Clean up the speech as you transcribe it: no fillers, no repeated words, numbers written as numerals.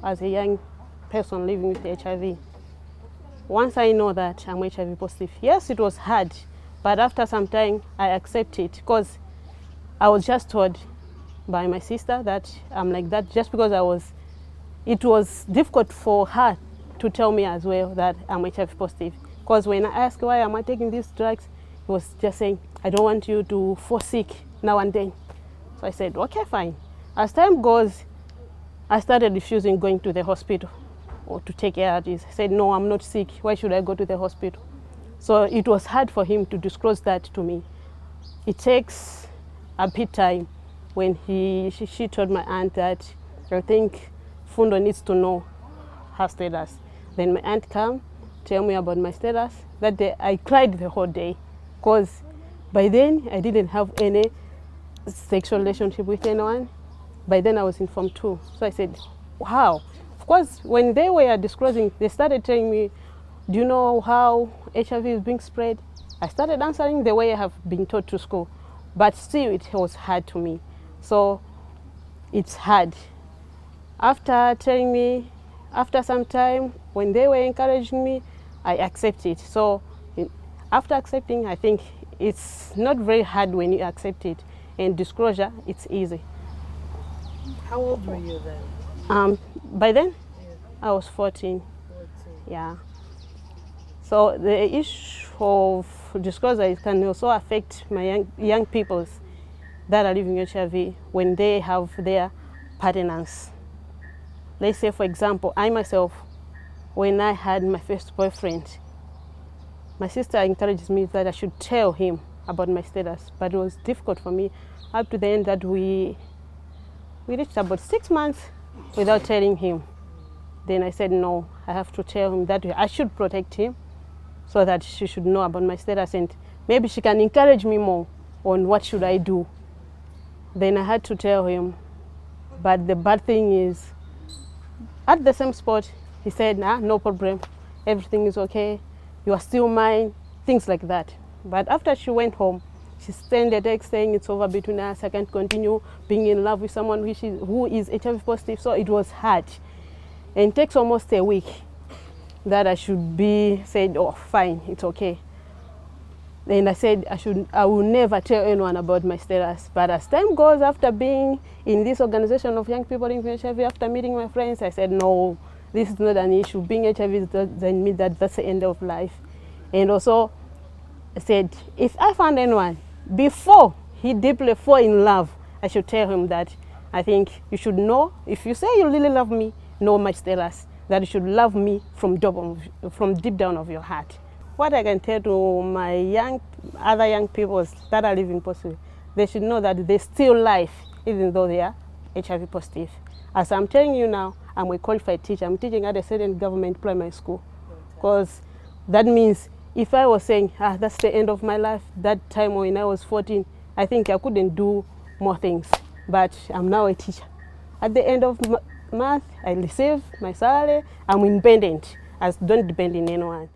as a young person living with HIV. Once I know that I'm HIV positive, yes, it was hard, but after some time I accept it because I was just told by my sister that I'm like that just because it was difficult for her to tell me as well that I'm HIV positive. Because when I asked why am I taking these drugs, he was just saying, I don't want you to fall sick now and then. So I said, okay, fine. As time goes, I started refusing going to the hospital or to take ARGs. I said, no, I'm not sick. Why should I go to the hospital? So it was hard for him to disclose that to me. It takes a bit time when she told my aunt that I think Fundo needs to know her status. Then my aunt came, tell me about my status. That day I cried the whole day because by then I didn't have any sexual relationship with anyone. By then I was in Form 2. So I said, wow. Of course, when they were disclosing, they started telling me, do you know how HIV is being spread? I started answering the way I have been taught to school, but still it was hard to me. So it's hard. After telling me, after some time, when they were encouraging me, I accept it. So after accepting, I think it's not very hard when you accept it. And disclosure, it's easy. How old were you then? By then, Yeah. I was 14. 14. Yeah. So the issue of disclosure can also affect my young peoples that are living with HIV when they have their partners. Let's say, for example, I myself, when I had my first boyfriend, my sister encouraged me that I should tell him about my status, but it was difficult for me up to the end that we reached about 6 months without telling him. Then I said, no, I have to tell him that I should protect him so that she should know about my status and maybe she can encourage me more on what should I do. Then I had to tell him. But the bad thing is, at the same spot, he said, nah, no problem, everything is okay, you are still mine, things like that. But after she went home, she sent a text saying it's over between us, I can't continue being in love with someone who is HIV positive, so it was hard. And it takes almost a week that I should be said, oh, fine, it's okay. Then I said I will never tell anyone about my status. But as time goes, after being in this organization of young people in HIV, after meeting my friends, I said, no, this is not an issue. Being HIV doesn't mean that that's the end of life. And also, I said, if I found anyone, before he deeply fall in love, I should tell him that I think you should know, if you say you really love me, know my status, that you should love me from deep down of your heart. What I can tell to my other young people that are living positive, they should know that there's still life even though they are HIV positive. As I'm telling you now, I'm a qualified teacher. I'm teaching at a certain government primary school. Because that means if I was saying, that's the end of my life, that time when I was 14, I think I couldn't do more things. But I'm now a teacher. At the end of month, I receive my salary. I'm independent. I don't depend on anyone.